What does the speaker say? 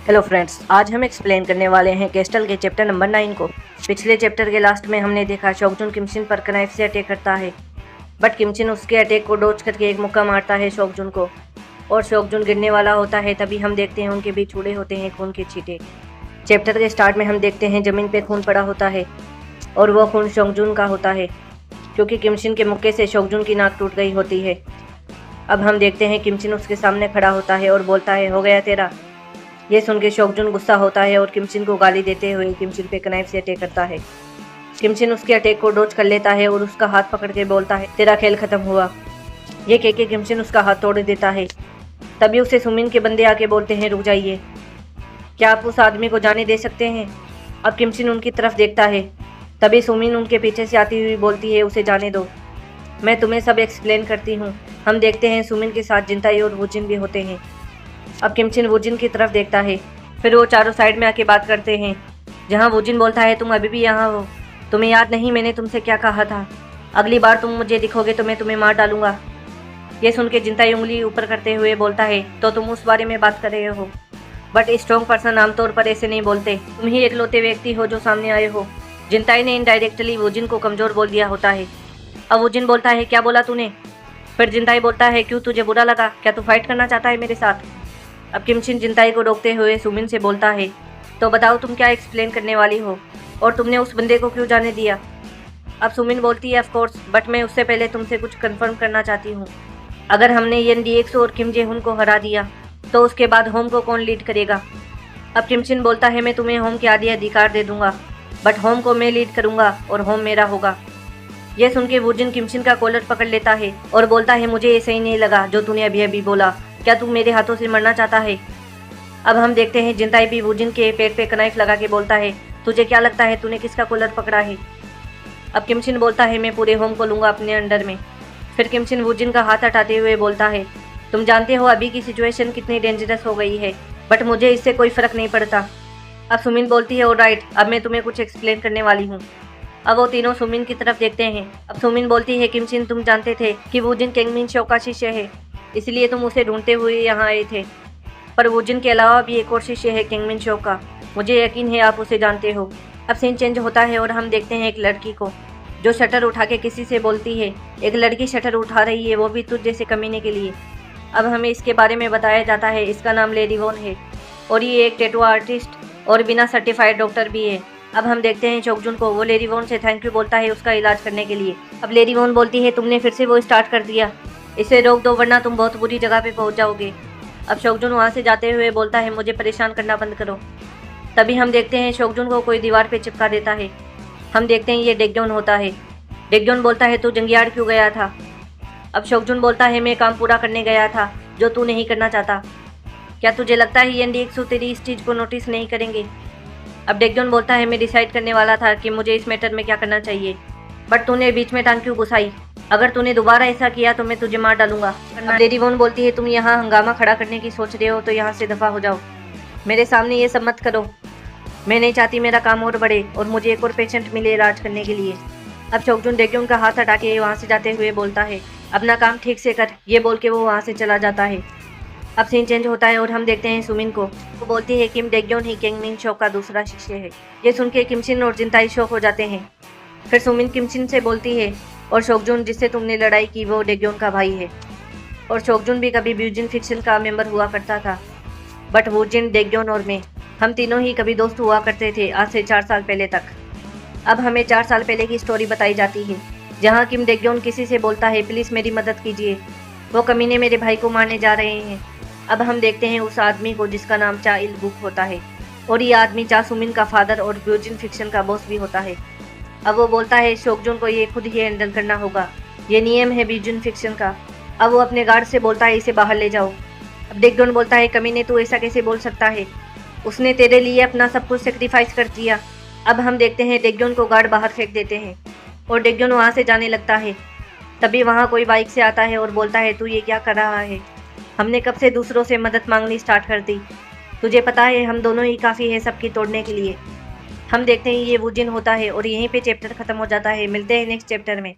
Hello friends, आज हम explain करने वाले हैं कैस्टल के चैप्टर नंबर 9 को। पिछले चैप्टर के लास्ट में हमने देखा शोकजुन किमशिन पर कनाइफ से अटैक करता है, बट किमशिन उसके अटैक को डॉज करके एक मुक्का मारता है शोकजुन को और शोकजुन गिरने वाला होता है। तभी हम देखते हैं उनके बीच छुड़े होते हैं खून के छींटे। चैप्टर के स्टार्ट में हम देखते हैं ज़मीन पे खून पड़ा होता है और वह खून शोकजुन का होता है, क्योंकि किमशिन के मुक्के से शोकजुन की नाक टूट गई होती है। अब हम देखते हैं किमशिन उसके सामने खड़ा होता है और बोलता है, हो गया तेरा। ये सुन के शोकजुन गुस्सा होता है और किमशिन को गाली देते हुए किमशिन पे कनाइफ से अटैक करता है। किमशिन उसके अटैक को डॉज कर लेता है और उसका हाथ पकड़ के बोलता है, तेरा खेल खत्म हुआ। ये कह के किमशिन उसका हाथ तोड़ देता है। तभी उसे सुमिन के बंदे आके बोलते हैं, रुक जाइए, क्या आप उस आदमी को जाने दे सकते हैं। अब किमशिन उनकी तरफ देखता है। तभी सुमिन उनके पीछे से आती हुई बोलती है, उसे जाने दो, मैं तुम्हें सब एक्सप्लेन करती हूँ। हम देखते हैं सुमिन के साथ जिनताई और वुजिन भी होते हैं। अब किमशिन वुजिन की तरफ देखता है, फिर वो चारों साइड में आके बात करते हैं, जहाँ वुजिन बोलता है, तुम अभी भी यहाँ हो, तुम्हें याद नहीं मैंने तुमसे क्या कहा था, अगली बार तुम मुझे दिखोगे तो मैं तुम्हें मार डालूंगा। ये सुन के जिनताई उंगली ऊपर करते हुए बोलता है, तो तुम उस बारे में बात कर रहे हो, बट स्ट्रॉन्ग पर्सन आमतौर पर ऐसे नहीं बोलते, तुम ही एकलौते व्यक्ति हो जो सामने आए हो। जिनताई ने इनडायरेक्टली वुजिन को कमजोर बोल दिया होता है। अब वुजिन बोलता है, क्या बोला तूने। फिर जिनताई बोलता है, क्यों तुझे बुरा लगा, क्या तू फाइट करना चाहता है मेरे साथ। अब किमशिन जिनताई को रोकते हुए सुमिन से बोलता है, तो बताओ तुम क्या एक्सप्लेन करने वाली हो और तुमने उस बंदे को क्यों जाने दिया। अब सुमिन बोलती है, ऑफ कोर्स, बट मैं उससे पहले तुमसे कुछ कंफर्म करना चाहती हूँ। अगर हमने येन डीएक्सो और किम जे-हुन को हरा दिया तो उसके बाद होम को कौन लीड करेगा। अब किमशिन बोलता है, मैं तुम्हें होम के आदि अधिकार दे दूंगा, बट होम को मैं लीड करूंगा और होम मेरा होगा। यह सुन के वुजिन किमशिन का कॉलर पकड़ लेता है और बोलता है, मुझे ये सही नहीं लगा जो तूने अभी अभी बोला, क्या तू मेरे हाथों से मरना चाहता है। अब हम देखते हैं जिनताई भी वुजिन के पेट पे कनाइफ लगा के बोलता है, तुझे क्या लगता है तूने किसका कॉलर पकड़ा है। अब किमशिन बोलता है, मैं पूरे होम को लूंगा अपने अंडर में। फिर किमशिन वुजिन का हाथ हटाते हुए बोलता है, तुम जानते हो अभी की सिचुएशन कितनी डेंजरस हो गई है, बट मुझे इससे कोई फर्क नहीं पड़ता। अब सुमिन बोलती है, ऑलराइट, अब मैं तुम्हें कुछ एक्सप्लेन करने वाली हूँ। अब वो तीनों सुमिन की तरफ देखते हैं। अब सुमिन बोलती है, किमशिन तुम जानते थे कि वुजिन केंगमिन शो का शिष्य है, इसलिए तुम उसे ढूंढते हुए यहाँ आए थे, पर वुजिन के अलावा भी एक और शिष्य है केंगमिन शो का, मुझे यकीन है आप उसे जानते हो। अब सीन चेंज होता है और हम देखते हैं एक लड़की को जो शटर उठा के किसी से बोलती है, एक लड़की शटर उठा रही है, वो भी तुझ जैसे कमीने के लिए। अब हमें इसके बारे में बताया जाता है, इसका नाम लेडी वॉन है और ये एक टैटू आर्टिस्ट और बिना सर्टिफाइड डॉक्टर भी है। अब हम देखते हैं शोकजुन को, वो लेडी वॉन से थैंक यू बोलता है उसका इलाज करने के लिए। अब लेडी वॉन बोलती है, तुमने फिर से वो स्टार्ट कर दिया, इसे रोक दो वरना तुम बहुत बुरी जगह पे पहुंच जाओगे। अब शोकजुन वहां से जाते हुए बोलता है, मुझे परेशान करना बंद करो। तभी हम देखते हैं शोकजुन को कोई दीवार पे चिपका देता है। हम देखते हैं ये डेग्योन होता है। डेग्योन बोलता है, तू जंगयार्ड क्यों गया था। अब शोकजुन बोलता है, मैं काम पूरा करने गया था जो तू नहीं करना चाहता। क्या तुझे लगता है ये डीएक्सो तेरी इस चीज़ को नोटिस नहीं करेंगे। अब डेग्योन बोलता है, मैं डिसाइड करने वाला था कि मुझे इस मैटर में क्या करना चाहिए, बट तूने बीच में टांग क्यों घुसाई। अगर तूने दोबारा ऐसा किया तो मैं तुझे मार डालूंगा। लेडी वॉन बोलती है, तुम यहाँ हंगामा खड़ा करने की सोच रहे हो तो यहाँ से दफा हो जाओ, मेरे सामने ये सब मत करो। मैं नहीं चाहती मेरा काम और बढ़े और मुझे एक और पेशेंट मिले इलाज करने के लिए। अब शोकजुन डेग्योन का हाथ हटा के वहाँ से जाते हुए बोलता है, अपना काम ठीक से कर, ये बोल के वो वहाँ से चला जाता है। अब सीन चेंज होता है और हम देखते हैं सुमिन को, वो बोलती है, किम डेग्योन ही केंगमिन शो का दूसरा शिष्य है। ये सुन के किमशिन और जिनताई शॉक हो जाते हैं। फिर सुमिन किमशिन से बोलती है, और शोकजुन जिससे तुमने लड़ाई की वो डेग्योन का भाई है, और शोकजुन भी कभी वुजिन फिक्शन का मेंबर हुआ करता था, बट वुजिन, डेग्योन और मैं, हम तीनों ही कभी दोस्त हुआ करते थे आज से 4 साल पहले तक। अब हमें 4 साल पहले की स्टोरी बताई जाती है, जहाँ किम डेग्योन किसी से बोलता है, प्लीज़ मेरी मदद कीजिए, वो कमीने मेरे भाई को मारने जा रहे हैं। अब हम देखते हैं उस आदमी को जिसका नाम चा इल बुक होता है, और ये आदमी चा सुमिन का फादर और वुजिन फिक्शन का बॉस भी होता है। अब वो बोलता है, शोकजुन को ये खुद ही हैंडल करना होगा, ये नियम है वुजिन फिक्शन का। अब वो अपने गार्ड से बोलता है, इसे बाहर ले जाओ। अब डेग्योन बोलता है, कमीने तू ऐसा कैसे बोल सकता है, उसने तेरे लिए अपना सब कुछ सेक्रीफाइस कर दिया। अब हम देखते हैं डेग्योन को गार्ड बाहर फेंक देते हैं और डेग्योन वहाँ से जाने लगता है। तभी वहाँ कोई बाइक से आता है और बोलता है, तू ये क्या कर रहा है, हमने कब से दूसरों से मदद मांगनी स्टार्ट कर दी, तुझे पता है हम दोनों ही काफ़ी है सबकी तोड़ने के लिए। हम देखते हैं ये वुजिन होता है और यहीं पे चैप्टर खत्म हो जाता है। मिलते हैं नेक्स्ट चैप्टर में।